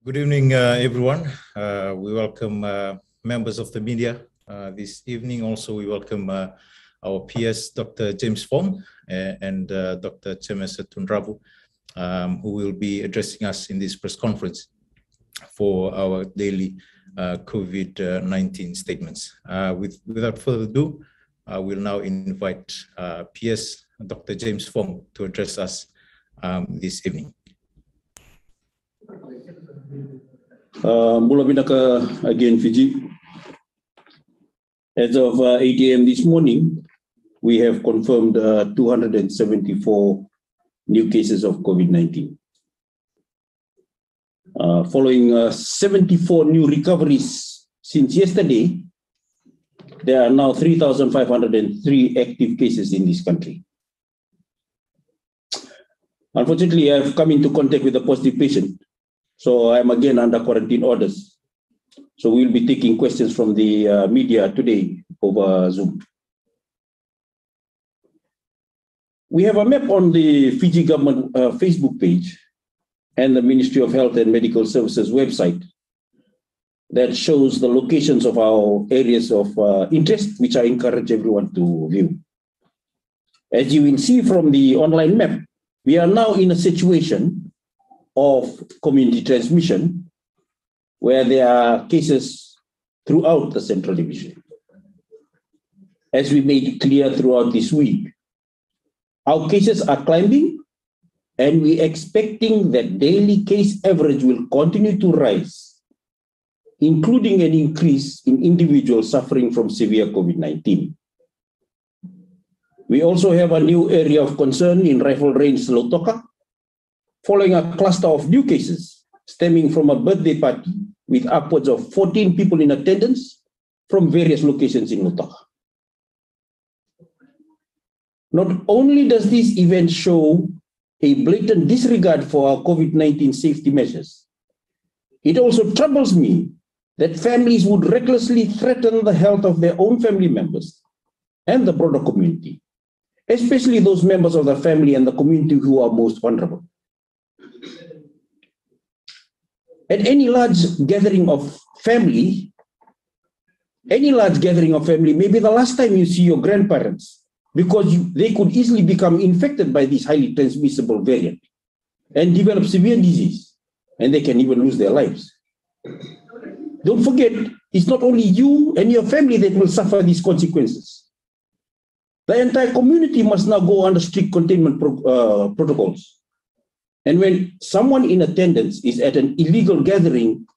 Good evening, everyone. We welcome members of the media this evening. Also, we welcome our PS, Dr. James Fong and Dr. Chemesa Tunrabu, who will be addressing us in this press conference for our daily COVID-19 statements. Without further ado, I will now invite PS, Dr. James Fong, to address us this evening. Mula Binaka again, Fiji. As of 8 a.m. this morning, we have confirmed 274 new cases of COVID-19. Following 74 new recoveries since yesterday, there are now 3,503 active cases in this country. Unfortunately, I have come into contact with a positive patient, so I'm again under quarantine orders. So we'll be taking questions from the media today over Zoom. We have a map on the Fiji government Facebook page and the Ministry of Health and Medical Services website that shows the locations of our areas of interest, which I encourage everyone to view. As you will see from the online map, we are now in a situation of community transmission where there are cases throughout the Central Division. As we made clear throughout this week, our cases are climbing and we're expecting that daily case average will continue to rise, including an increase in individuals suffering from severe COVID-19. We also have a new area of concern in Rifle Range, Lautoka, following a cluster of new cases stemming from a birthday party with upwards of 14 people in attendance from various locations in Lautoka. Not only does this event show a blatant disregard for our COVID-19 safety measures, it also troubles me that families would recklessly threaten the health of their own family members and the broader community, especially those members of the family and the community who are most vulnerable. At any large gathering of family, may be the last time you see your grandparents, because they could easily become infected by this highly transmissible variant and develop severe disease, and they can even lose their lives. Don't forget, it's not only you and your family that will suffer these consequences. The entire community must now go under strict containment protocols. And when someone in attendance is at an illegal gathering,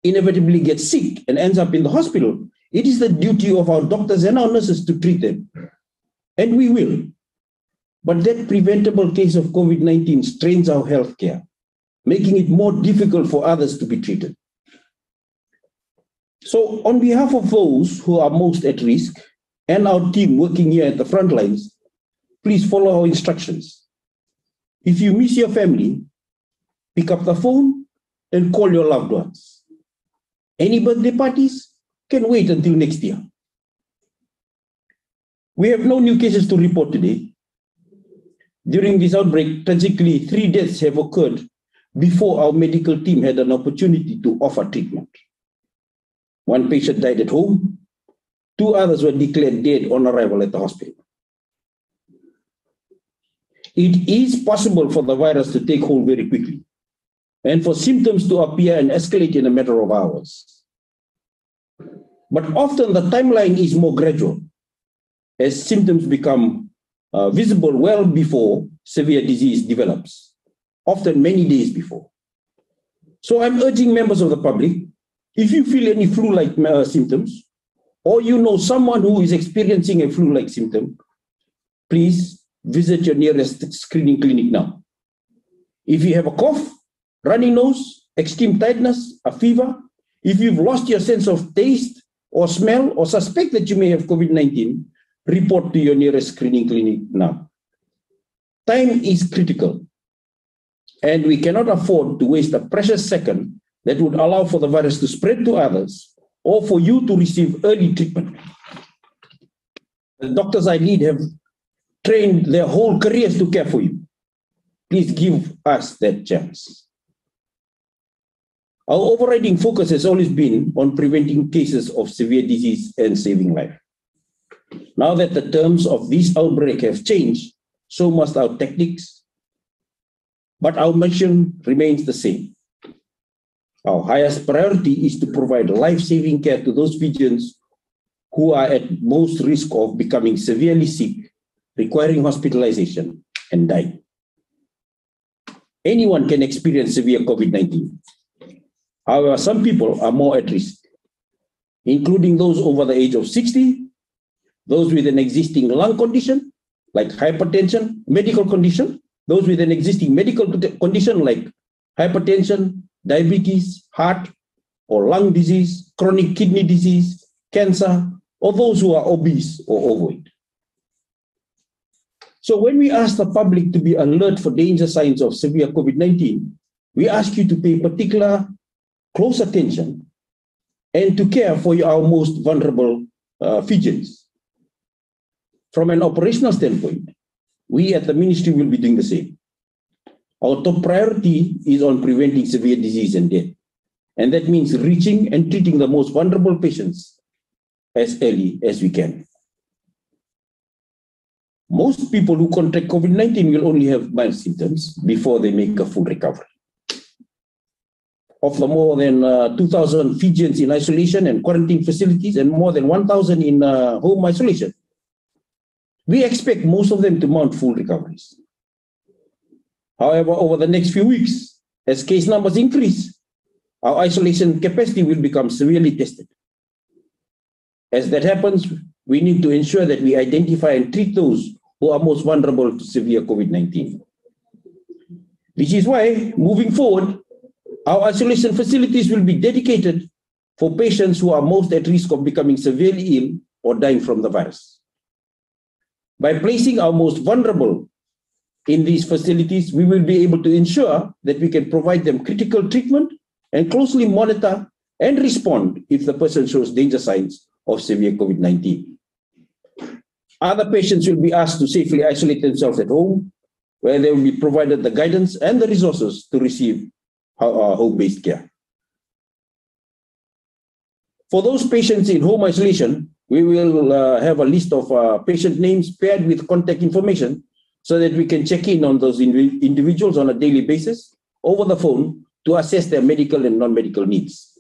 inevitably gets sick and ends up in the hospital, it is the duty of our doctors and our nurses to treat them. And we will. But that preventable case of COVID-19 strains our healthcare, making it more difficult for others to be treated. So on behalf of those who are most at risk and our team working here at the front lines, please follow our instructions. If you miss your family, pick up the phone and call your loved ones. Any birthday parties can wait until next year. We have no new cases to report today. During this outbreak, tragically, 3 deaths have occurred before our medical team had an opportunity to offer treatment. 1 patient died at home. 2 others were declared dead on arrival at the hospital. It is possible for the virus to take hold very quickly and for symptoms to appear and escalate in a matter of hours. But often the timeline is more gradual as symptoms become visible well before severe disease develops, often many days before. So I'm urging members of the public, if you feel any flu-like symptoms, or you know someone who is experiencing a flu-like symptom, please visit your nearest screening clinic now. If you have a cough, runny nose, extreme tiredness, a fever, if you've lost your sense of taste or smell or suspect that you may have COVID-19, report to your nearest screening clinic now. Time is critical, and we cannot afford to waste a precious second that would allow for the virus to spread to others or for you to receive early treatment. The doctors I lead have trained their whole careers to care for you. Please give us that chance. Our overriding focus has always been on preventing cases of severe disease and saving life. Now that the terms of this outbreak have changed, so must our techniques, but our mission remains the same. Our highest priority is to provide life-saving care to those Fijians who are at most risk of becoming severely sick, requiring hospitalization, and dying. Anyone can experience severe COVID-19. However, some people are more at risk, including those over the age of 60, those with an existing lung condition, like hypertension, medical condition, those with an existing medical condition like hypertension, diabetes, heart or lung disease, chronic kidney disease, cancer, or those who are obese or overweight. So when we ask the public to be alert for danger signs of severe COVID-19, we ask you to pay particular close attention and to care for our most vulnerable Fijians. From an operational standpoint, we at the ministry will be doing the same. Our top priority is on preventing severe disease and death. And that means reaching and treating the most vulnerable patients as early as we can. Most people who contract COVID-19 will only have mild symptoms before they make a full recovery. Of the more than 2,000 Fijians in isolation and quarantine facilities and more than 1,000 in home isolation, we expect most of them to mount full recoveries. However, over the next few weeks, as case numbers increase, our isolation capacity will become severely tested. As that happens, we need to ensure that we identify and treat those who are most vulnerable to severe COVID-19. This is why, moving forward, our isolation facilities will be dedicated for patients who are most at risk of becoming severely ill or dying from the virus. By placing our most vulnerable in these facilities, we will be able to ensure that we can provide them critical treatment and closely monitor and respond if the person shows danger signs of severe COVID-19. Other patients will be asked to safely isolate themselves at home, where they will be provided the guidance and the resources to receive home-based care. For those patients in home isolation, we will have a list of patient names paired with contact information so that we can check in on those individuals on a daily basis over the phone to assess their medical and non-medical needs.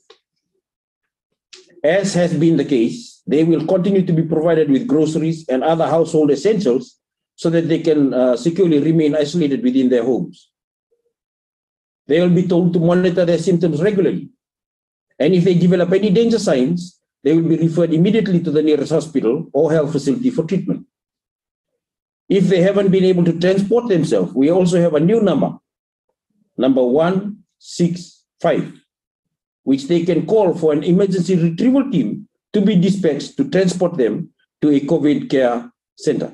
As has been the case, they will continue to be provided with groceries and other household essentials so that they can securely remain isolated within their homes. They will be told to monitor their symptoms regularly. And if they develop any danger signs, they will be referred immediately to the nearest hospital or health facility for treatment. If they haven't been able to transport themselves, we also have a new number 165, which they can call for an emergency retrieval team to be dispatched to transport them to a COVID care center.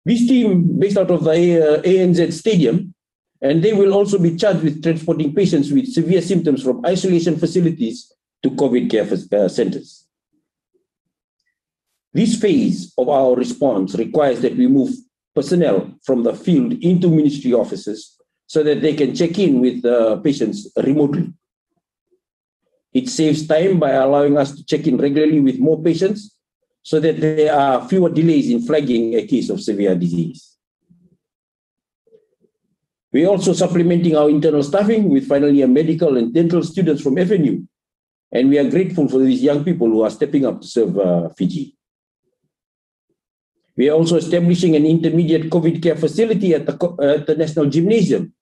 This team, based out of the ANZ Stadium, and they will also be charged with transporting patients with severe symptoms from isolation facilities to COVID care centers. This phase of our response requires that we move personnel from the field into ministry offices so that they can check in with patients remotely. It saves time by allowing us to check in regularly with more patients so that there are fewer delays in flagging a case of severe disease. We're also supplementing our internal staffing with final year medical and dental students from FNU, and we are grateful for these young people who are stepping up to serve Fiji. We are also establishing an intermediate COVID care facility at the National Gymnasium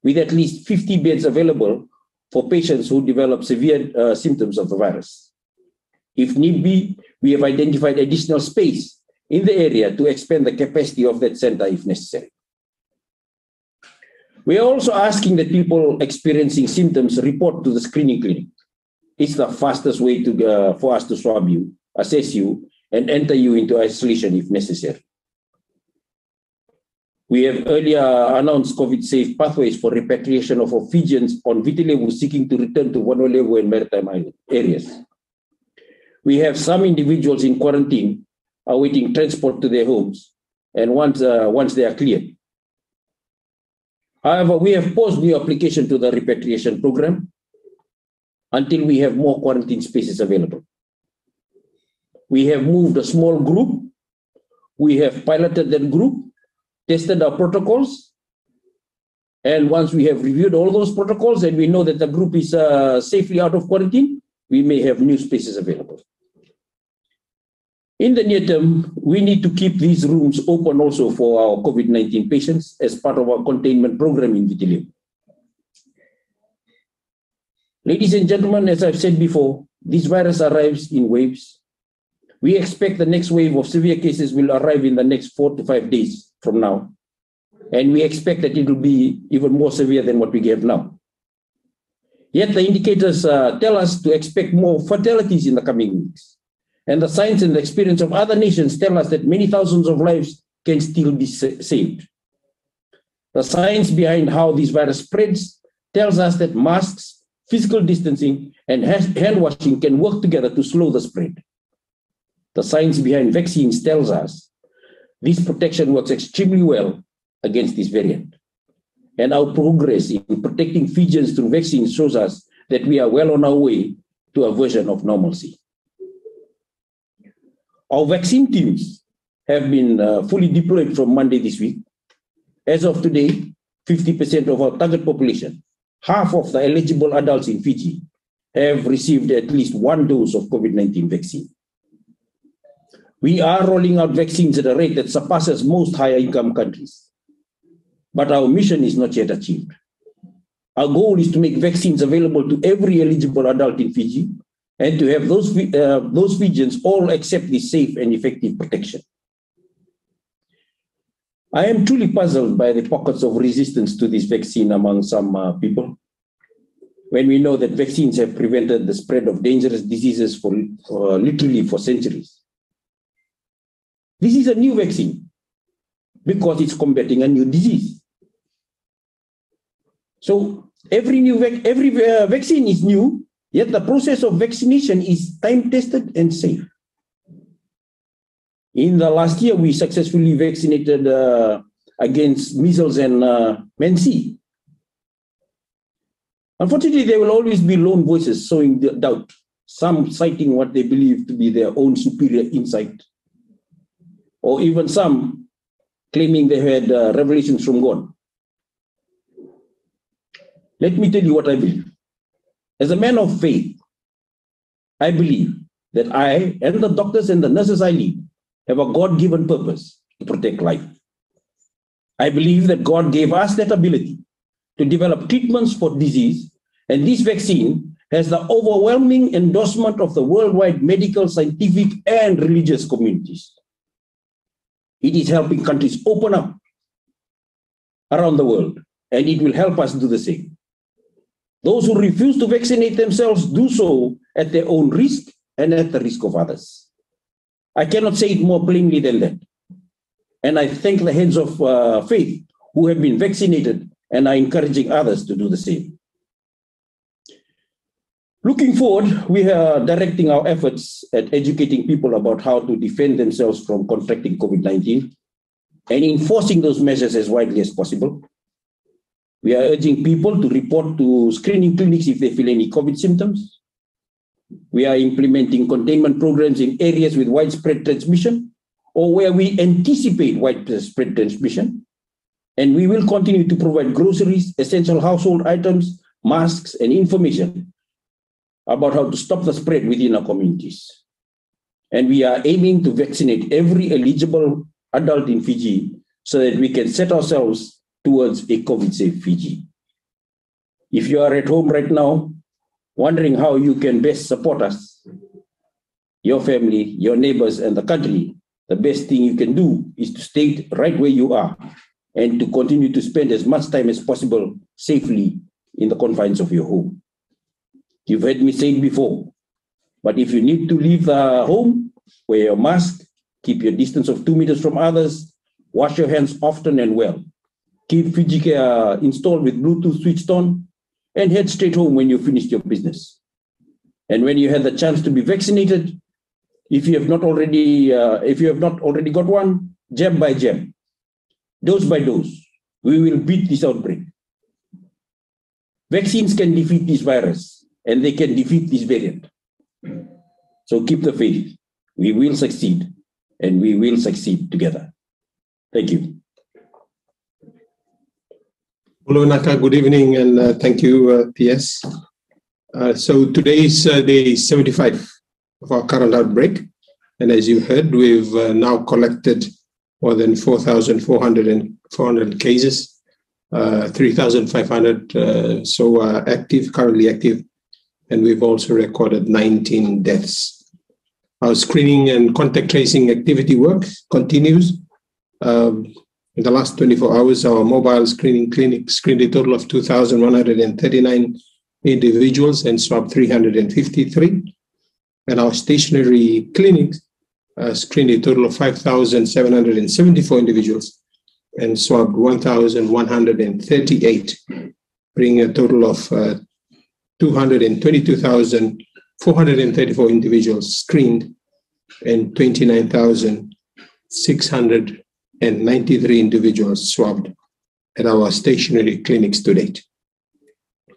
with at least 50 beds available for patients who develop severe symptoms of the virus. If need be, we have identified additional space in the area to expand the capacity of that center if necessary. We are also asking that people experiencing symptoms report to the screening clinic. It's the fastest way for us to swab you, assess you, and enter you into isolation if necessary. We have earlier announced COVID-safe pathways for repatriation of Fijians on Vitilevu seeking to return to Vanuatu and maritime island areas. We have some individuals in quarantine awaiting transport to their homes, and once they are cleared. However, we have paused new application to the repatriation program until we have more quarantine spaces available. We have moved a small group. We have piloted that group, tested our protocols. And once we have reviewed all those protocols and we know that the group is safely out of quarantine, we may have new spaces available. In the near term, we need to keep these rooms open also for our COVID-19 patients as part of our containment program in Vitilim. Ladies and gentlemen, as I've said before, this virus arrives in waves. We expect the next wave of severe cases will arrive in the next 4 to 5 days from now. And we expect that it will be even more severe than what we have now. Yet the indicators tell us to expect more fatalities in the coming weeks. And the science and the experience of other nations tell us that many thousands of lives can still be saved. The science behind how this virus spreads tells us that masks, physical distancing, and hand washing can work together to slow the spread. The science behind vaccines tells us this protection works extremely well against this variant. And our progress in protecting Fijians through vaccines shows us that we are well on our way to a version of normalcy. Our vaccine teams have been fully deployed from Monday this week. As of today, 50% of our target population, half of the eligible adults in Fiji, have received at least one dose of COVID-19 vaccine. We are rolling out vaccines at a rate that surpasses most higher income countries. But our mission is not yet achieved. Our goal is to make vaccines available to every eligible adult in Fiji and to have those Fijians all accept this safe and effective protection. I am truly puzzled by the pockets of resistance to this vaccine among some people, when we know that vaccines have prevented the spread of dangerous diseases for literally for centuries. This is a new vaccine because it's combating a new disease. So every vaccine is new, yet the process of vaccination is time-tested and safe. In the last year, we successfully vaccinated against measles and mense. Unfortunately, there will always be lone voices sowing doubt, some citing what they believe to be their own superior insight, or even some claiming they had revelations from God. Let me tell you what I believe. As a man of faith, I believe that I and the doctors and the nurses I lead have a God-given purpose to protect life. I believe that God gave us that ability to develop treatments for disease, and this vaccine has the overwhelming endorsement of the worldwide medical, scientific, and religious communities. It is helping countries open up around the world, and it will help us do the same. Those who refuse to vaccinate themselves do so at their own risk and at the risk of others. I cannot say it more plainly than that. And I thank the heads of faith who have been vaccinated and are encouraging others to do the same. Looking forward, we are directing our efforts at educating people about how to defend themselves from contracting COVID-19 and enforcing those measures as widely as possible. We are urging people to report to screening clinics if they feel any COVID symptoms. We are implementing containment programs in areas with widespread transmission or where we anticipate widespread transmission. And we will continue to provide groceries, essential household items, masks, and information about how to stop the spread within our communities. And we are aiming to vaccinate every eligible adult in Fiji so that we can set ourselves towards a COVID-safe Fiji. If you are at home right now, wondering how you can best support us, your family, your neighbors, and the country, the best thing you can do is to stay right where you are and to continue to spend as much time as possible safely in the confines of your home. You've heard me say it before, but if you need to leave the home, wear your mask, keep your distance of 2 meters from others, wash your hands often and well. Keep FijiCare installed with Bluetooth switched on, and head straight home when you finished your business. And when you have the chance to be vaccinated, if you have not already got one, jab by jab, dose by dose, we will beat this outbreak Vaccines can defeat this virus, and they can defeat this variant. So keep the faith. We will succeed, and we will succeed together. Thank you. Hello, Naka. Good evening, and thank you, PS. So today is day 75 of our current outbreak. And as you heard, we've now collected more than 4,400 cases, 3,500 currently active, and we've also recorded 19 deaths. Our screening and contact tracing activity work continues. In the last 24 hours, our mobile screening clinic screened a total of 2,139 individuals and swabbed 353. And our stationary clinics screened a total of 5,774 individuals and swabbed 1,138, bringing a total of 222,434 individuals screened and 29,693 individuals swabbed at our stationary clinics to date.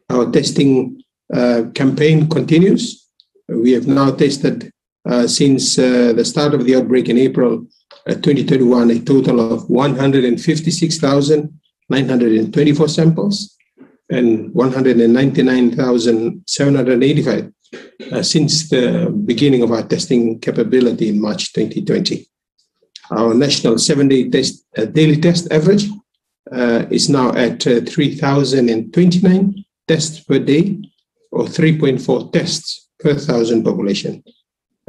Our testing campaign continues. We have now tested since the start of the outbreak in April 2021, a total of 156,924 samples and 199,785 since the beginning of our testing capability in March 2020. Our national 7-day daily test average is now at 3,029 tests per day, or 3.4 tests per 1,000 population.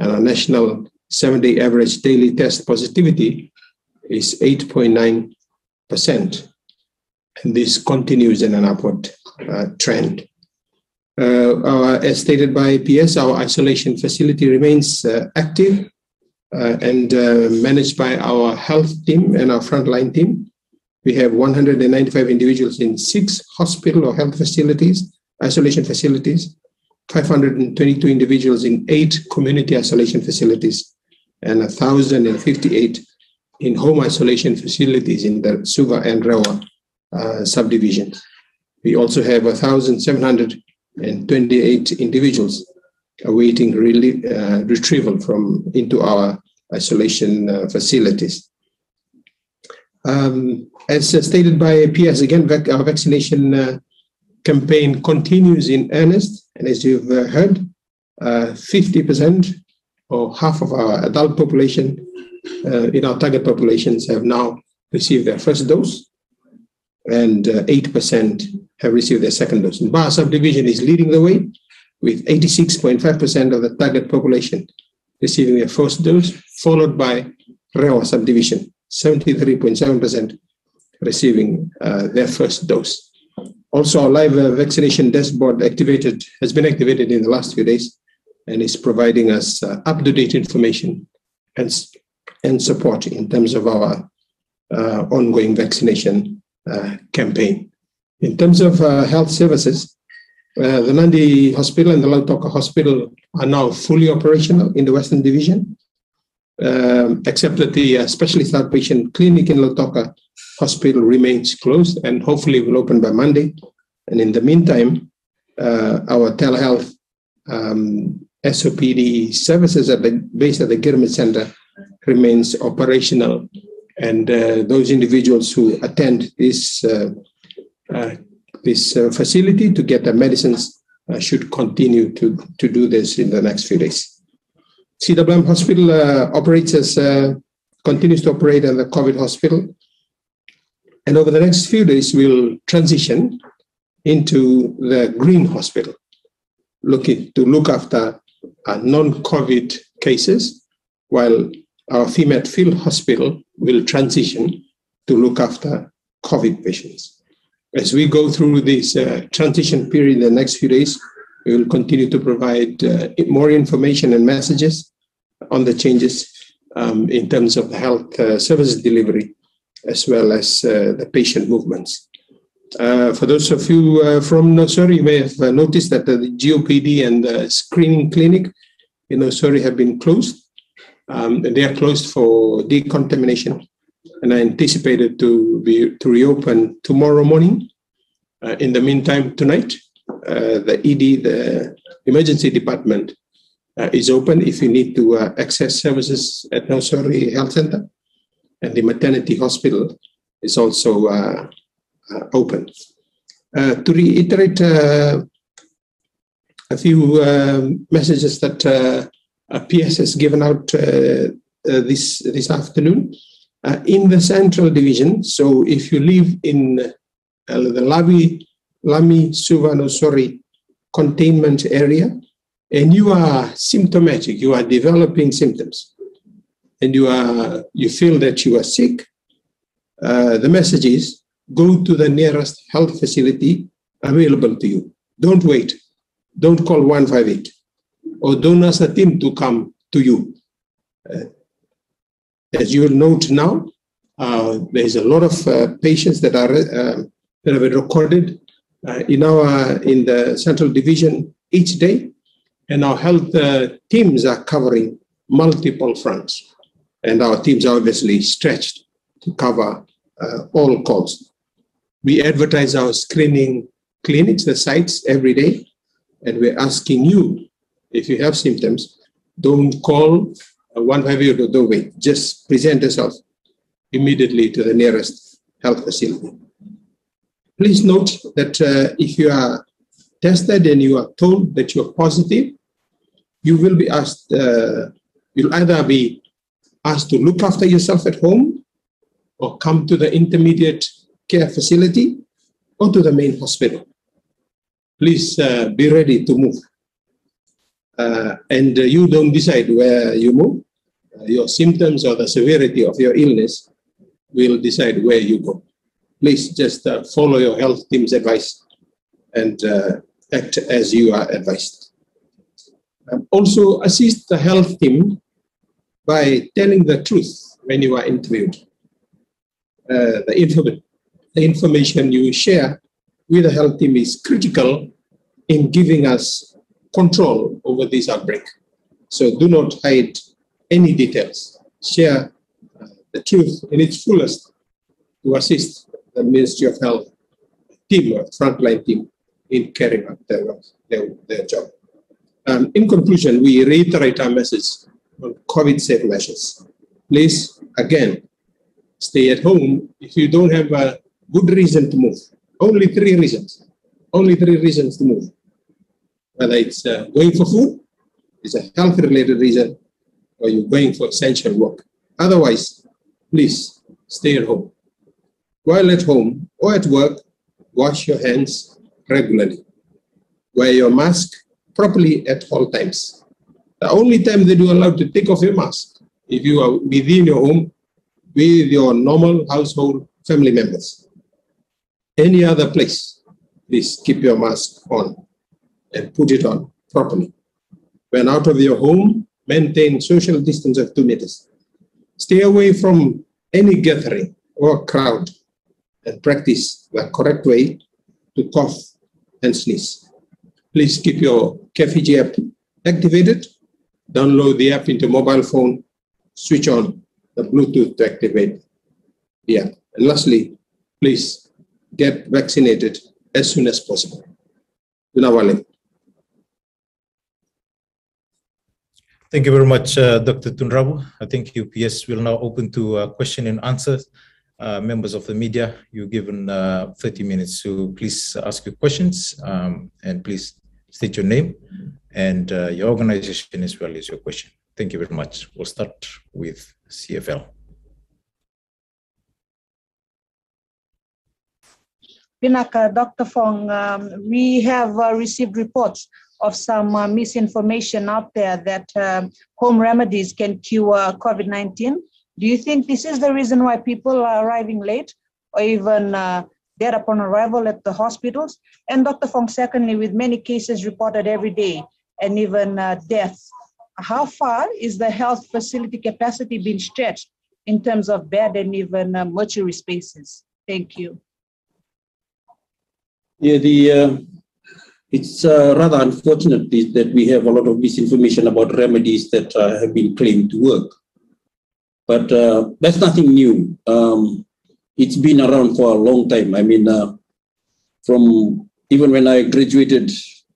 And our national 7-day average daily test positivity is 8.9%. And this continues in an upward trend. As stated by PS, our isolation facility remains active and managed by our health team and our frontline team. We have 195 individuals in 6 hospital or health facilities, isolation facilities, 522 individuals in 8 community isolation facilities, and 1,058 in home isolation facilities in the Suva and Rewa subdivisions. We also have 1,728 individuals awaiting retrieval into our isolation facilities. As stated by PS, again, our vaccination campaign continues in earnest. And as you've heard, 50% or half of our adult population in our target populations have now received their first dose, and 8% have received their second dose. And Baha subdivision is leading the way with 86.5% of the target population receiving their first dose, followed by Rewa subdivision, 73.7% receiving their first dose. Also, our live vaccination dashboard has been activated in the last few days and is providing us up-to-date information and support in terms of our ongoing vaccination campaign. In terms of health services, the Nandi Hospital and the Lautoka Hospital are now fully operational in the Western Division, except that the specialist outpatient clinic in Lautoka Hospital remains closed and hopefully will open by Monday. And in the meantime, our telehealth SOPD services based at the Girmit Center remains operational. And those individuals who attend this facility to get their medicines should continue to do this in the next few days. CWM Hospital continues to operate as a COVID hospital. And over the next few days, we'll transition into the Green Hospital, looking to look after non-COVID cases, while our FEMAT Field Hospital will transition to look after COVID patients. As we go through this transition period in the next few days, we will continue to provide more information and messages on the changes in terms of the health services delivery, as well as the patient movements. For those of you from Nosori, you may have noticed that the GOPD and the screening clinic in Nosori have been closed. They are closed for decontamination and are anticipated to reopen tomorrow morning. In the meantime, tonight, the ED, the emergency department, is open if you need to access services at Nosori Health Center. And the maternity hospital is also open. To reiterate a few messages that PS has given out this afternoon. In the Central Division, so if you live in the Lami Suvanosori containment area, and you are symptomatic, you are developing symptoms, and you feel that you are sick, the message is go to the nearest health facility available to you. Don't wait. Don't call 158, or don't ask a team to come to you. As you'll note now, there's a lot of patients that have been recorded in the Central Division each day, and our health teams are covering multiple fronts, and our teams are obviously stretched to cover all calls. We advertise our screening clinics, the sites, every day, and we're asking you, if you have symptoms, don't call 158, don't wait. Just present yourself immediately to the nearest health facility. Please note that if you are tested and you are told that you're positive, you will be asked, you'll either be asked to look after yourself at home or come to the intermediate care facility or to the main hospital. Please be ready to move. And you don't decide where you move. Your symptoms or the severity of your illness will decide where you go. Please just follow your health team's advice and act as you are advised. Also assist the health team by telling the truth when you are interviewed. The information you share with the health team is critical in giving us control over this outbreak. So do not hide any details. Share the truth in its fullest to assist the Ministry of Health team or frontline team in carrying out their job. In conclusion, we reiterate our message on COVID-safe measures. Please, again, stay at home if you don't have a good reason to move. Only 3 reasons. Only 3 reasons to move. Whether it's going for food, it's a health-related reason, or you're going for essential work. Otherwise, please stay at home. While at home or at work, wash your hands regularly. Wear your mask properly at all times. The only time that you're allowed to take off your mask, if you are within your home with your normal household family members. Any other place, please keep your mask on and put it on properly. When out of your home, maintain social distance of 2 meters. Stay away from any gathering or crowd and practice the correct way to cough and sneeze. Please keep your Fiji app activated. Download the app into mobile phone, switch on the Bluetooth to activate the app. And lastly, please get vaccinated as soon as possible. Tunawale. Thank you very much, Dr. Tunrabu. I think UPS will now open to question and answers. Members of the media, you're given 30 minutes to please ask your questions and please state your name and your organization as well as your question. Thank you very much. We'll start with CFL. Pinaka, Dr. Fong, we have received reports of some misinformation out there that home remedies can cure COVID-19. Do you think this is the reason why people are arriving late or even dead upon arrival at the hospitals? And Dr. Fong, secondly, with many cases reported every day and even deaths, how far is the health facility capacity being stretched in terms of bed and even mortuary spaces? Thank you. Yeah, it's rather unfortunate that we have a lot of misinformation about remedies that have been claimed to work. But that's nothing new. It's been around for a long time. I mean, from even when I graduated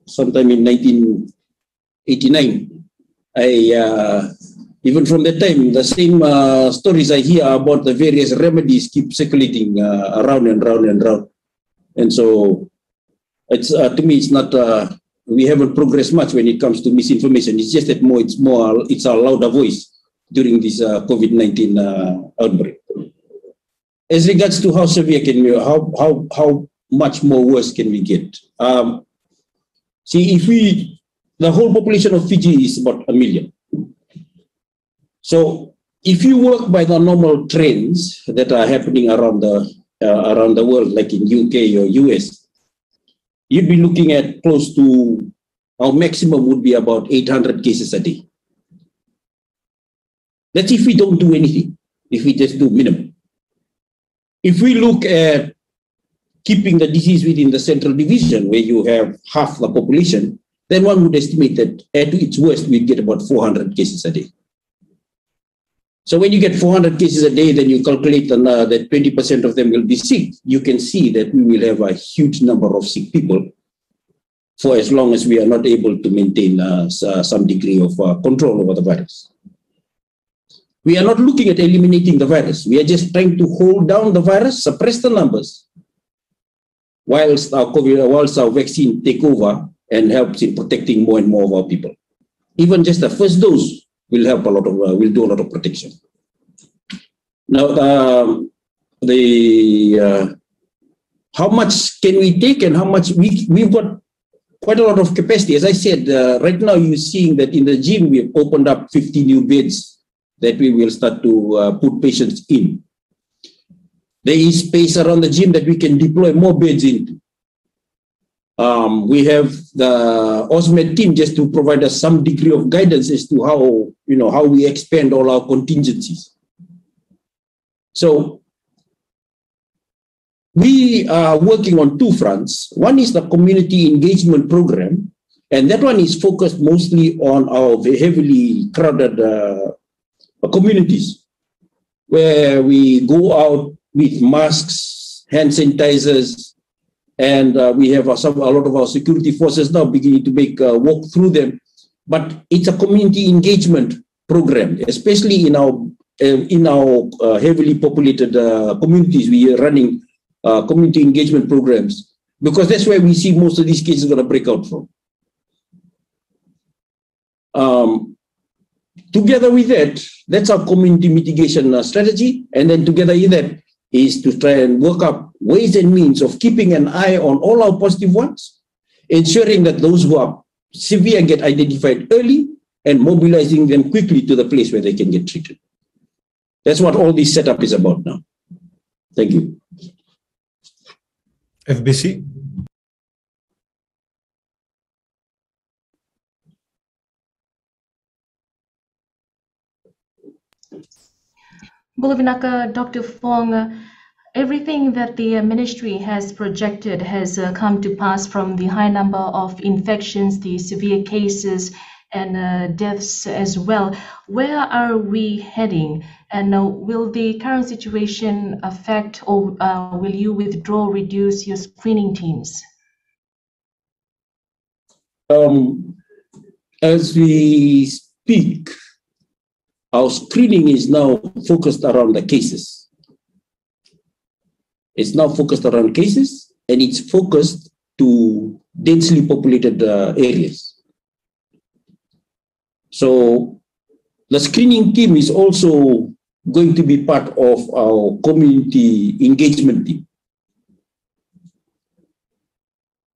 sometime in 1989, even from that time, the same stories I hear about the various remedies keep circulating around and round and round. And so it's to me, it's not, we haven't progressed much when it comes to misinformation. It's just that it's a louder voice during this COVID-19 outbreak. As regards to how severe can we, how much more worse can we get? See, the whole population of Fiji is about 1 million. So if you work by the normal trends that are happening around the world, like in UK or US, you'd be looking at close to, our maximum would be about 800 cases a day. That's if we don't do anything, if we just do minimum. If we look at keeping the disease within the central division, where you have half the population, then one would estimate that at its worst, we'd get about 400 cases a day. So when you get 400 cases a day, then you calculate that 20% of them will be sick. You can see that we will have a huge number of sick people for as long as we are not able to maintain some degree of control over the virus. We are not looking at eliminating the virus. We are just trying to hold down the virus, suppress the numbers, whilst our vaccine take over and helps in protecting more and more of our people. Even just the first dose will help a lot of, will do a lot of protection. Now, how much can we take and how much we've got quite a lot of capacity. As I said, right now you're seeing that in the gym we've opened up 50 new beds that we will start to put patients in. There is space around the gym that we can deploy more beds into. We have the OSMED team just to provide us some degree of guidance as to how, how we expand all our contingencies. So we are working on two fronts. One is the community engagement program, and that one is focused mostly on our heavily crowded communities, where we go out with masks, hand sanitizers, and we have a lot of our security forces now beginning to walk through them. But it's a community engagement program, especially in our heavily populated communities. We are running community engagement programs because that's where we see most of these cases going to break out from. Together with that, that's our community mitigation strategy, and then together with that is to try and work up ways and means of keeping an eye on all our positive ones, ensuring that those who are severe get identified early, and mobilizing them quickly to the place where they can get treated. That's what all this setup is about now. Thank you. FBC. Bulavinaka, Dr. Fong, everything that the ministry has projected has come to pass, from the high number of infections, the severe cases, and deaths as well. Where are we heading? And will the current situation affect, or will you withdraw, reduce your screening teams? As we speak, our screening is now focused around the cases. It's now focused around cases, and it's focused to densely populated areas. So the screening team is also going to be part of our community engagement team.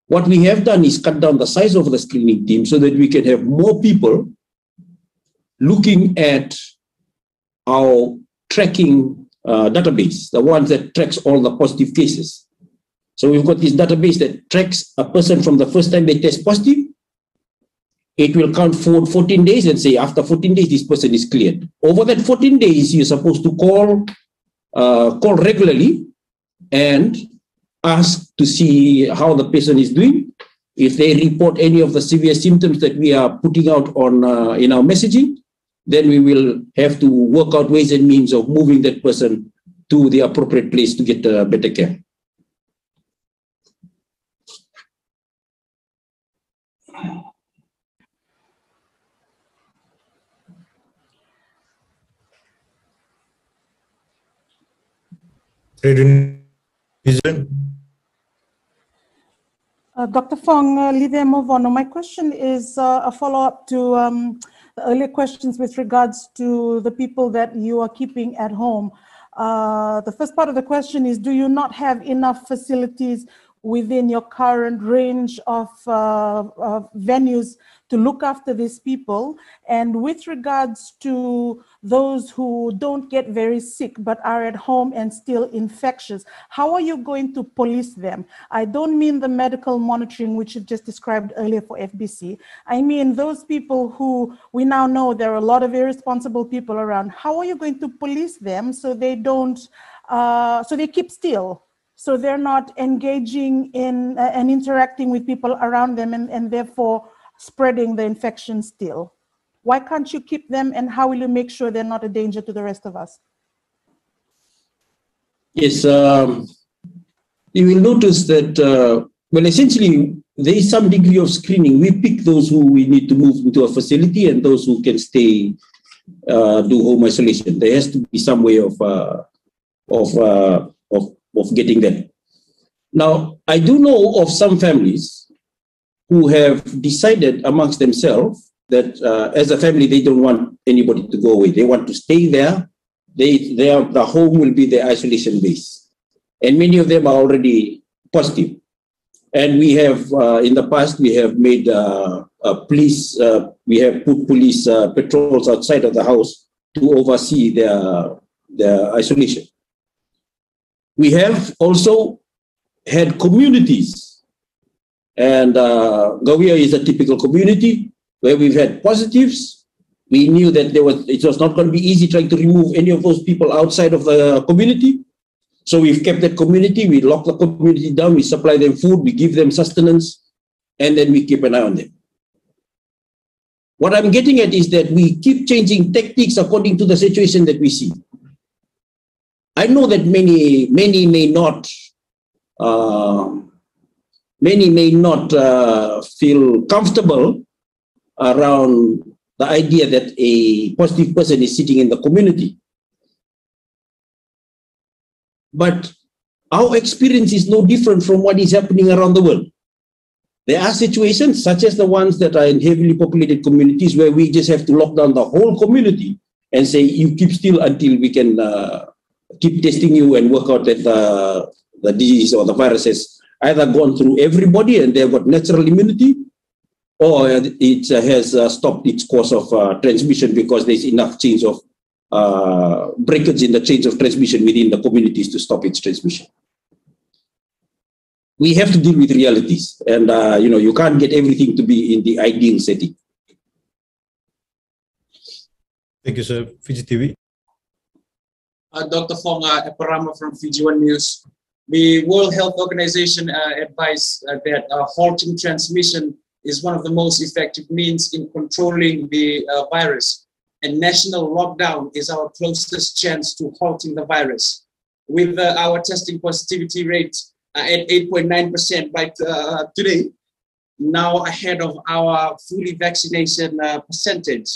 What we have done is cut down the size of the screening team so that we can have more people looking at our tracking database, the ones that tracks all the positive cases. So we've got this database that tracks a person from the first time they test positive. It will count for 14 days and say, after 14 days, this person is cleared. Over that 14 days, you're supposed to call regularly and ask to see how the person is doing. If they report any of the severe symptoms that we are putting out on in our messaging, then we will have to work out ways and means of moving that person to the appropriate place to get better care. Dr. Fong, Lidemo, my question is a follow-up to the earlier questions with regards to the people that you are keeping at home. The first part of the question is, do you not have enough facilities within your current range of venues to look after these people? And with regards to those who don't get very sick but are at home and still infectious, how are you going to police them? I don't mean the medical monitoring which you just described earlier for FBC. I mean those people who we now know there are a lot of irresponsible people around. How are you going to police them so they don't, so they keep still? So they're not engaging in and interacting with people around them and therefore spreading the infection still? Why can't you keep them, and how will you make sure they're not a danger to the rest of us? Yes, you will notice that, well, essentially, there is some degree of screening. We pick those who we need to move into a facility and those who can stay, do home isolation. There has to be some way of getting that. Now, I do know of some families who have decided amongst themselves that as a family, they don't want anybody to go away. They want to stay there. The home will be their isolation base. And many of them are already positive. And we have, in the past, we have made police, we have put police patrols outside of the house to oversee their isolation. We have also had communities, and Gawia is a typical community where we've had positives. We knew that it was not going to be easy trying to remove any of those people outside of the community. So we've kept that community, we lock the community down, we supply them food, we give them sustenance, and then we keep an eye on them. What I'm getting at is that we keep changing tactics according to the situation that we see. I know that many may not feel comfortable around the idea that a positive person is sitting in the community. But our experience is no different from what is happening around the world. There are situations such as the ones that are in heavily populated communities where we just have to lock down the whole community and say, you keep still until we can keep testing you and work out that the disease or the virus has either gone through everybody and they've got natural immunity, or it has stopped its course of transmission because there's enough change of breakage in the chains of transmission within the communities to stop its transmission. We have to deal with realities, and you can't get everything to be in the ideal setting. Thank you, sir. Fiji TV. Dr. Fong Eparama from Fiji One News. The World Health Organization advised that halting transmission is one of the most effective means in controlling the virus. And national lockdown is our closest chance to halting the virus. With our testing positivity rate at 8.9% by today, now ahead of our fully vaccination percentage.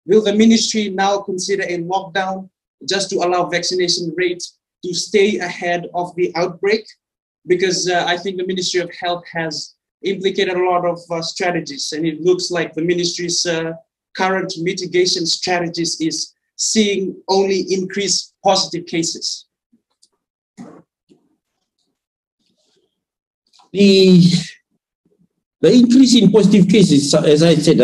Will the ministry now consider a lockdown just to allow vaccination rate to stay ahead of the outbreak? Because I think the Ministry of Health has implicated a lot of strategies, and it looks like the ministry's current mitigation strategies is seeing only increased positive cases. The increase in positive cases, as I said,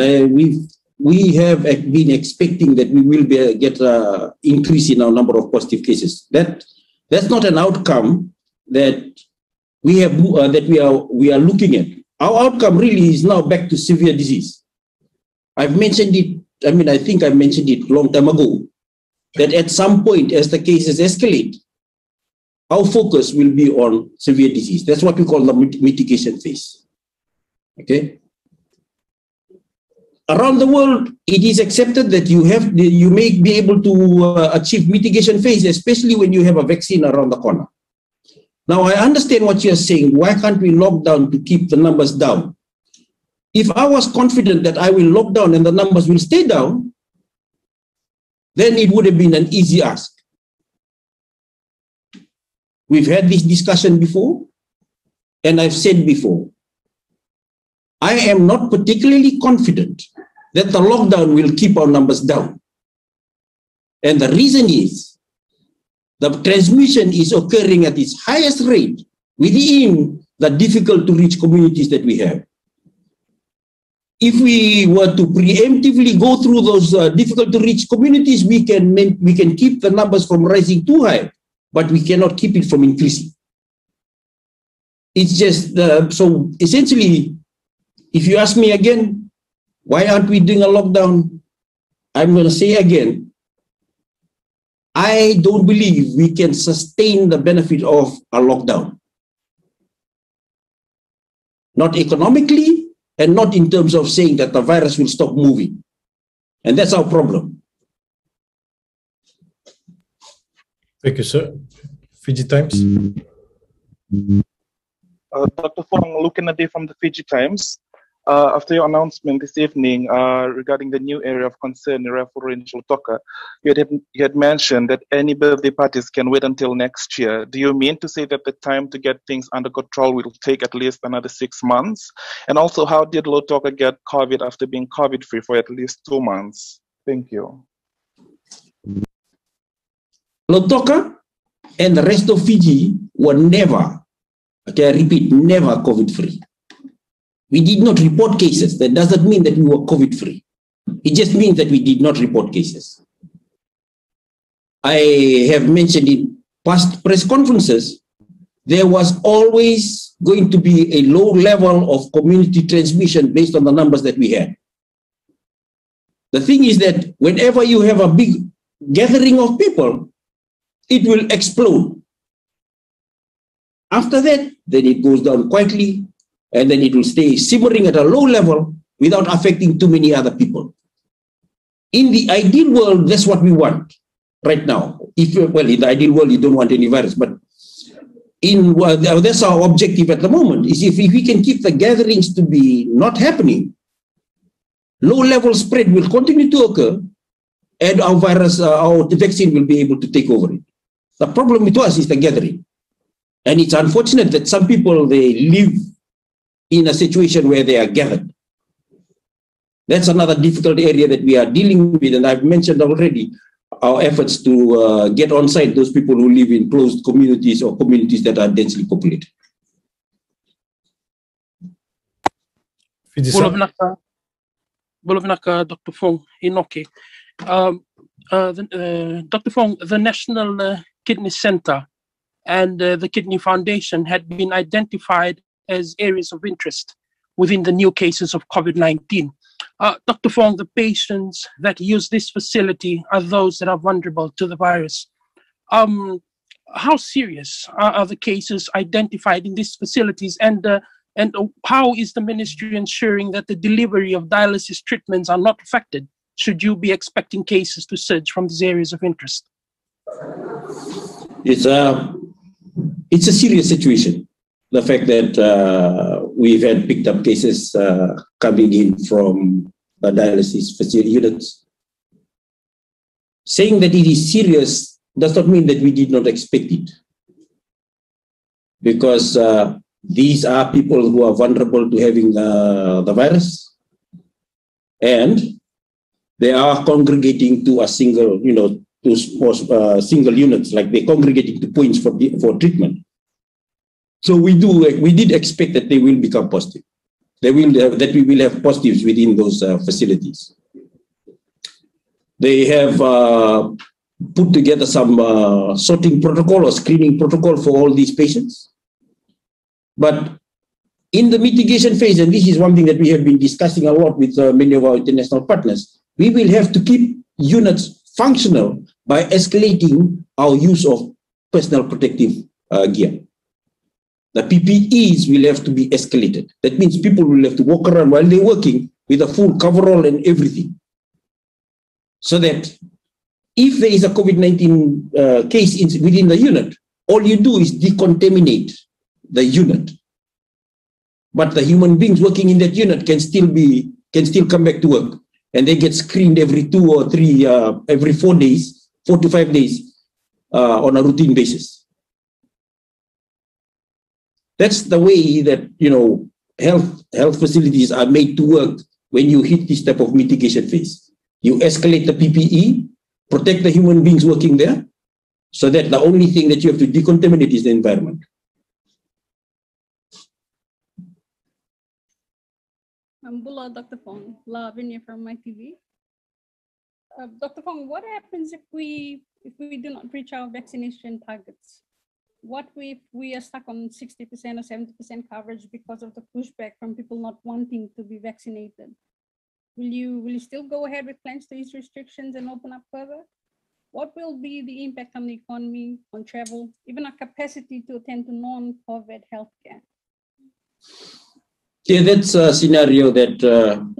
we have been expecting that we will get an increase in our number of positive cases. That's not an outcome that we are looking at. Our outcome really is now back to severe disease. I've mentioned it. I think I mentioned it a long time ago, that at some point as the cases escalate, our focus will be on severe disease. That's what we call the mitigation phase. Okay. Around the world, it is accepted that you may be able to achieve mitigation phase, especially when you have a vaccine around the corner. Now, I understand what you're saying. Why can't we lock down to keep the numbers down? If I was confident that I will lock down and the numbers will stay down, then it would have been an easy ask. We've had this discussion before, and I've said before, I am not particularly confident that the lockdown will keep our numbers down. And the reason is the transmission is occurring at its highest rate within the difficult to reach communities that we have. If we were to preemptively go through those difficult to reach communities, we can keep the numbers from rising too high, but we cannot keep it from increasing. It's just, so essentially, if you ask me again, why aren't we doing a lockdown? I'm going to say again, I don't believe we can sustain the benefit of a lockdown. Not economically, and not in terms of saying that the virus will stop moving. And that's our problem. Thank you, sir. Fiji Times. Dr. Fong, looking at it from the Fiji Times, after your announcement this evening regarding the new area of concern in Referee in Lautoka, you had mentioned that any birthday parties can wait until next year. Do you mean to say that the time to get things under control will take at least another 6 months? And also, how did Lautoka get COVID after being COVID-free for at least 2 months? Thank you. Lautoka and the rest of Fiji were never, okay, I repeat, never COVID-free. We did not report cases. That doesn't mean that we were COVID-free. It just means that we did not report cases. I have mentioned in past press conferences, there was always going to be a low level of community transmission based on the numbers that we had. The thing is that whenever you have a big gathering of people, it will explode. After that, then it goes down quietly, and then it will stay simmering at a low level without affecting too many other people. In the ideal world, that's what we want right now. Well, in the ideal world, you don't want any virus, but that's our objective at the moment, is if we can keep the gatherings to be not happening, low-level spread will continue to occur, and our vaccine will be able to take over it. The problem with us is the gathering. And it's unfortunate that some people, they live in a situation where they are gathered. That's another difficult area that we are dealing with, and I've mentioned already our efforts to get on site those people who live in closed communities or communities that are densely populated. Dr. Fong, Inoke. Dr. Fong, the National Kidney Center and the Kidney Foundation had been identified as areas of interest within the new cases of COVID-19. Dr. Fong, the patients that use this facility are those that are vulnerable to the virus. How serious are the cases identified in these facilities, and how is the ministry ensuring that the delivery of dialysis treatments are not affected should you be expecting cases to surge from these areas of interest? It's a serious situation. The fact that we've had picked up cases coming in from the dialysis facility units. Saying that it is serious does not mean that we did not expect it. Because these are people who are vulnerable to having the virus, and they are congregating to a single, to single units, like they're congregating to points for treatment. So we did expect that they will become positive. That we will have positives within those facilities. They have put together some sorting protocol or screening protocol for all these patients. But in the mitigation phase, and this is one thing that we have been discussing a lot with many of our international partners, we will have to keep units functional by escalating our use of personal protective gear. The PPEs will have to be escalated. That means people will have to walk around while they're working with a full coverall and everything. So that if there is a COVID-19 case within the unit, all you do is decontaminate the unit. but the human beings working in that unit can still come back to work, and they get screened every 2 or 3, every 4 days, 4 to 5 days, on a routine basis. That's the way that, you know, health facilities are made to work when you hit this type of mitigation phase. You escalate the PPE, protect the human beings working there, so that the only thing that you have to decontaminate is the environment. Bula, Dr. Fong, Lavinia from my TV. Dr. Fong, what happens if we do not reach our vaccination targets? What if we are stuck on 60% or 70% coverage because of the pushback from people not wanting to be vaccinated? Will you still go ahead with plans to ease restrictions and open up further? What will be the impact on the economy, on travel, even our capacity to attend to non-COVID healthcare? Yeah, that's a scenario that,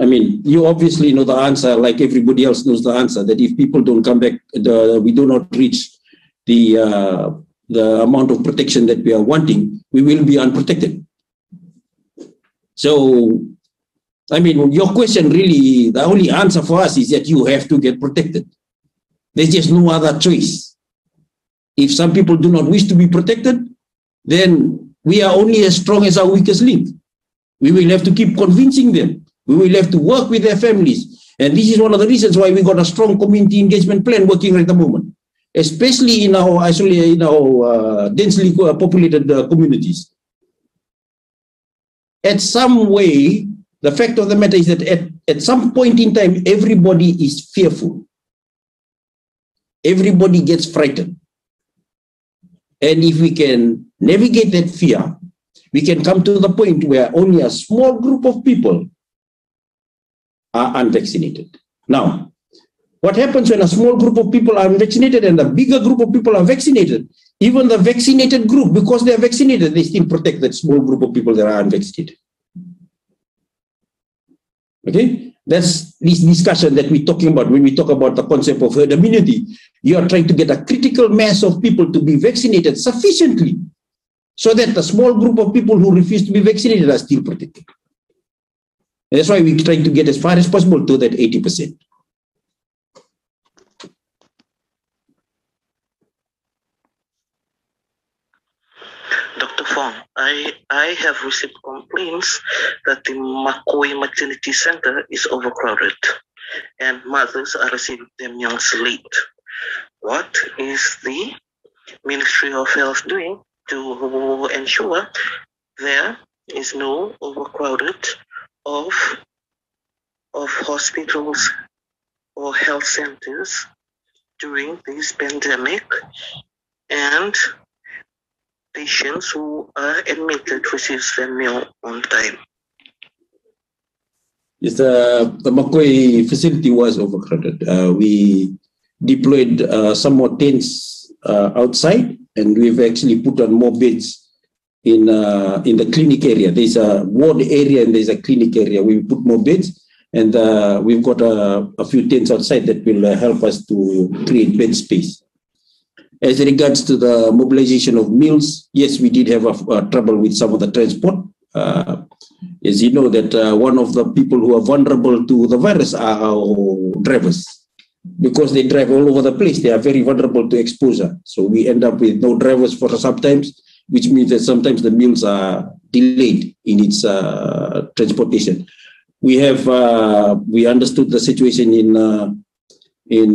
I mean, you obviously know the answer, like everybody else knows the answer, that if people don't come back, we do not reach the amount of protection that we are wanting, we will be unprotected. So, I mean, your question really, the only answer for us is that you have to get protected. There's just no other choice. If some people do not wish to be protected, then we are only as strong as our weakest link. We will have to keep convincing them. We will have to work with their families. And this is one of the reasons why we got a strong community engagement plan working right at the moment, especially in our densely populated communities. At some way, the fact of the matter is that at some point in time, everybody is fearful. Everybody gets frightened. And if we can navigate that fear, we can come to the point where only a small group of people are unvaccinated. Now, what happens when a small group of people are unvaccinated and a bigger group of people are vaccinated? Even the vaccinated group, because they are vaccinated, they still protect that small group of people that are unvaccinated. Okay? That's this discussion that we're talking about when we talk about the concept of herd immunity. You are trying to get a critical mass of people to be vaccinated sufficiently so that the small group of people who refuse to be vaccinated are still protected. And that's why we're trying to get as far as possible to that 80%. Dr. Fong, I have received complaints that the Makoi Maternity Center is overcrowded and mothers are receiving them young late. What is the Ministry of Health doing to ensure there is no overcrowded of hospitals or health centers during this pandemic, and patients who are admitted receive their meal on time? Yes, the Makoi facility was overcrowded. We deployed some more tents outside, and we've actually put on more beds in the clinic area. There's a ward area and there's a clinic area. We put more beds, and we've got a few tents outside that will help us to create bed space. As regards to the mobilization of meals, yes, we did have a trouble with some of the transport. As you know, that one of the people who are vulnerable to the virus are our drivers. Because they drive all over the place, they are very vulnerable to exposure. So we end up with no drivers for sometimes, which means that sometimes the meals are delayed in its transportation. We understood the situation in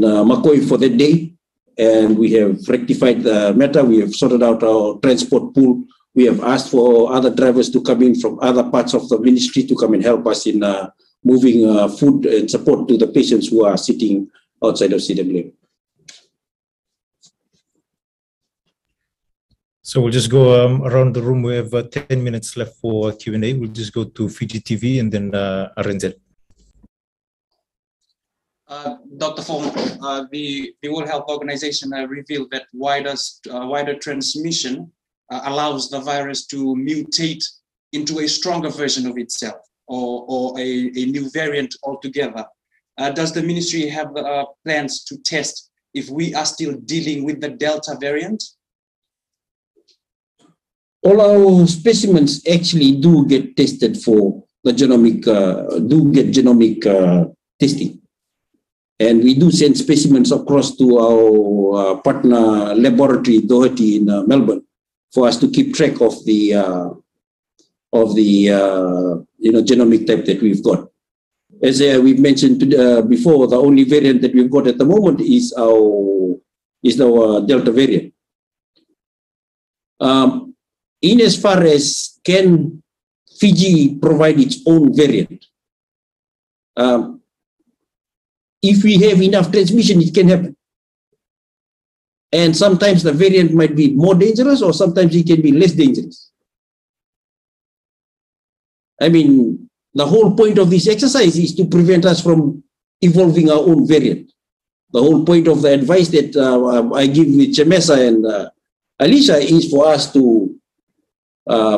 Makoi for that day, and we have rectified the matter. We have sorted out our transport pool. We have asked for other drivers to come in from other parts of the ministry to come and help us in moving food and support to the patients who are sitting outside of CWA. So we'll just go around the room. We have 10 minutes left for Q&A. We'll just go to Fiji TV and then RNZ. Dr. Fong, the World Health Organization revealed that wider transmission allows the virus to mutate into a stronger version of itself, or a new variant altogether. Does the ministry have plans to test if we are still dealing with the Delta variant? all our specimens actually do get tested for the genomic, testing. And we do send specimens across to our partner laboratory, Doherty in Melbourne, for us to keep track of the genomic type that we've got. As we've mentioned before, the only variant that we've got at the moment is our Delta variant. In as far as can Fiji provide its own variant, if we have enough transmission, it can happen. And sometimes the variant might be more dangerous, or sometimes it can be less dangerous. I mean, the whole point of this exercise is to prevent us from evolving our own variant. The whole point of the advice that I give with Chemesa and Alicia is for us to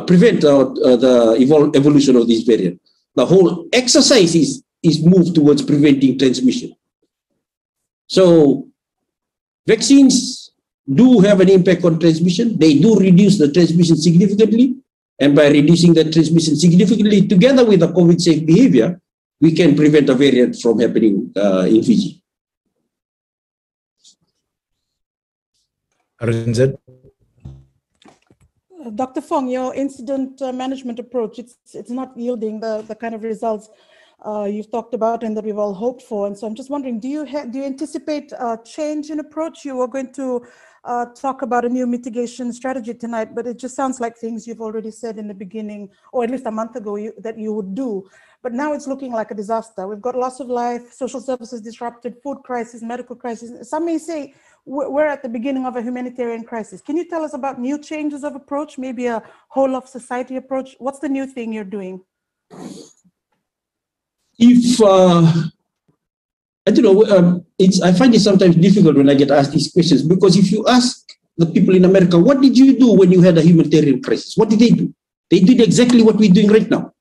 prevent the evolution of this variant. The whole exercise is moved towards preventing transmission. So vaccines do have an impact on transmission. They do reduce the transmission significantly. And by reducing the transmission significantly, together with the COVID safe behavior, we can prevent a variant from happening in Fiji. Dr. Fong, your incident management approach, it's not yielding the kind of results you've talked about and that we've all hoped for. And so I'm just wondering, do you anticipate a change in approach? You were going to talk about a new mitigation strategy tonight, but it just sounds like things you've already said in the beginning, or at least a month ago, that you would do. But now it's looking like a disaster. We've got loss of life, social services disrupted, food crisis, medical crisis. Some may say we're at the beginning of a humanitarian crisis. Can you tell us about new changes of approach, maybe a whole of society approach? What's the new thing you're doing? If I don't know, I find it sometimes difficult when I get asked these questions, because if you ask the people in America, what did you do when you had a humanitarian crisis? What did they do? They did exactly what we're doing right now.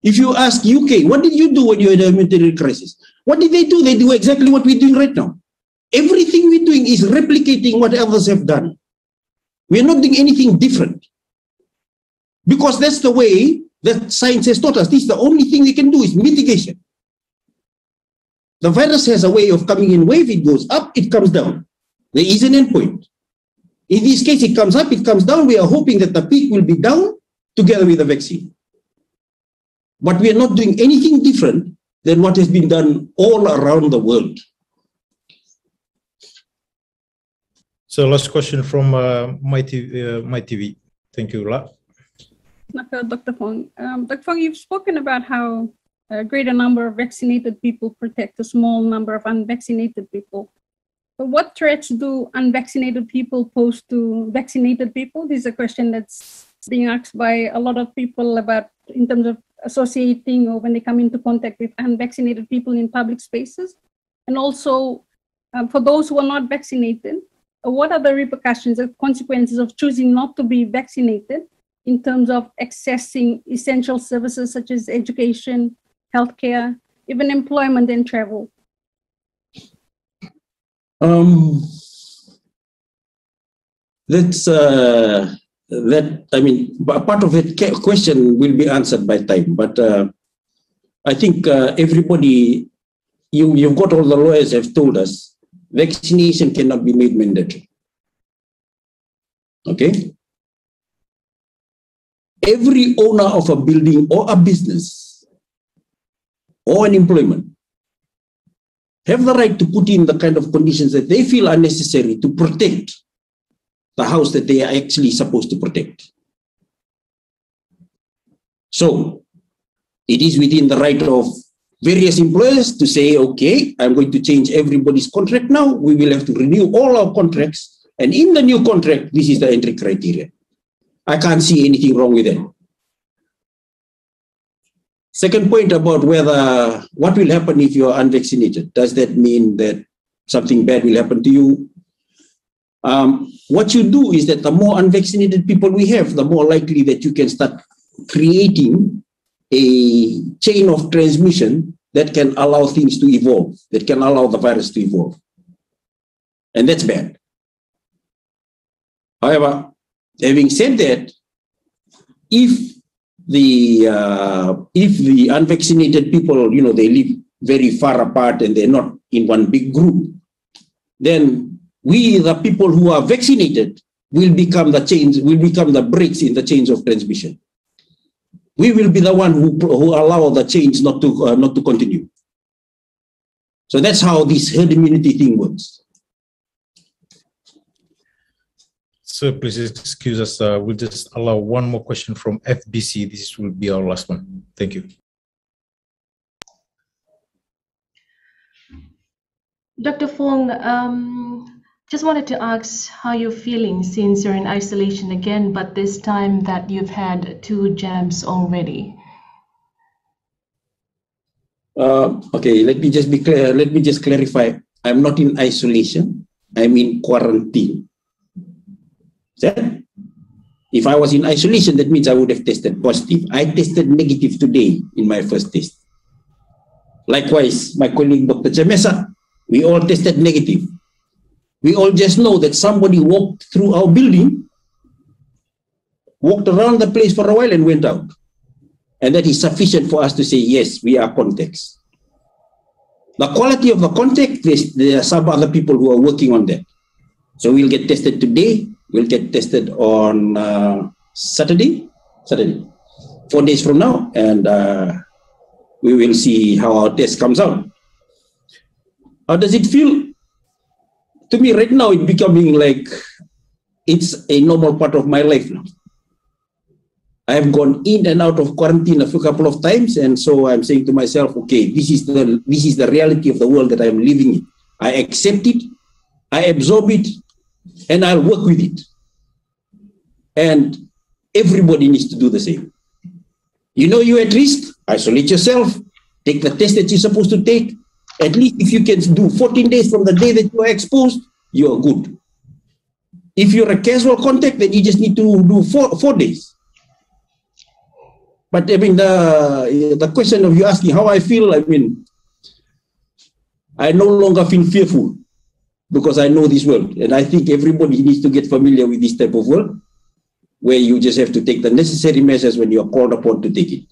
If you ask UK, what did you do when you had a humanitarian crisis? What did they do? They do exactly what we're doing right now. Everything we're doing is replicating what others have done. We're not doing anything different, because that's the way that science has taught us. This is the only thing we can do is mitigation. The virus has a way of coming in wave. It goes up, it comes down. There is an endpoint. In this case, it comes up, it comes down. We are hoping that the peak will be down together with the vaccine. But we are not doing anything different than what has been done all around the world. So last question from My TV. Thank you, La. Dr. Fong. Dr. Fong, you've spoken about how a greater number of vaccinated people protect a small number of unvaccinated people. But what threats do unvaccinated people pose to vaccinated people? This is a question that's being asked by a lot of people about in terms of associating or when they come into contact with unvaccinated people in public spaces. And also for those who are not vaccinated, what are the repercussions or consequences of choosing not to be vaccinated in terms of accessing essential services such as education, healthcare, even employment and travel? Part of that question will be answered by time, but I think everybody, you've got all the lawyers have told us, vaccination cannot be made mandatory. Okay? Every owner of a building or a business or an employment have the right to put in the kind of conditions that they feel are necessary to protect the house that they are actually supposed to protect. So it is within the right of various employers to say, okay, I'm going to change everybody's contract now. We will have to renew all our contracts. And in the new contract, this is the entry criteria. I can't see anything wrong with that. Second point about what will happen if you are unvaccinated. Does that mean that something bad will happen to you? What you do is that the more unvaccinated people we have, the more likely that you can start creating a chain of transmission that can allow things to evolve, that can allow the virus to evolve. And that's bad. However, having said that, if the unvaccinated people, they live very far apart and they're not in one big group, then we, the people who are vaccinated, will become the chains, will become the breaks in the chains of transmission. We will be the one who allow the chains not to continue. So that's how this herd immunity thing works. So please excuse us. We'll just allow one more question from FBC. This will be our last one. Thank you. Dr. Fong, just wanted to ask how you're feeling since you're in isolation again, but this time that you've had 2 jabs already. Okay, let me just be clear. Let me just clarify. I'm not in isolation. I'm in quarantine. If I was in isolation, that means I would have tested positive. I tested negative today in my first test. Likewise, my colleague Dr. Chemesa, we all tested negative. We all just know that somebody walked through our building, walked around the place for a while and went out. And that is sufficient for us to say, yes, we are contacts. The quality of the contact, there are some other people who are working on that. So we'll get tested today. We'll get tested on Saturday, 4 days from now, and we will see how our test comes out. How does it feel? To me, right now, it's becoming like it's a normal part of my life now. I have gone in and out of quarantine a couple of times, and so I'm saying to myself, okay, this is the reality of the world that I'm living in. I accept it, I absorb it, and I'll work with it. And everybody needs to do the same. You know you're at risk, isolate yourself, take the test that you're supposed to take. At least if you can do 14 days from the day that you are exposed, you are good. If you're a casual contact, then you just need to do 4 days. But I mean, the question of you asking how I feel, I mean, I no longer feel fearful because I know this world. And I think everybody needs to get familiar with this type of world where you just have to take the necessary measures when you are called upon to take it.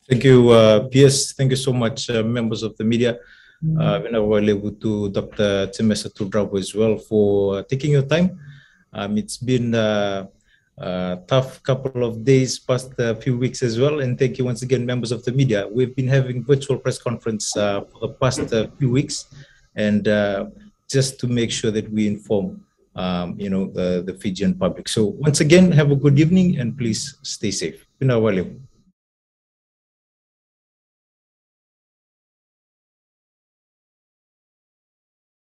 Thank you, PS. Thank you so much, members of the media. To Dr. Chemesa Tudrabo as well for taking your time. It's been a tough couple of days, past a few weeks as well. And thank you once again, members of the media. We've been having virtual press conference for the past few weeks, and just to make sure that we inform, the Fijian public. So once again, have a good evening and please stay safe.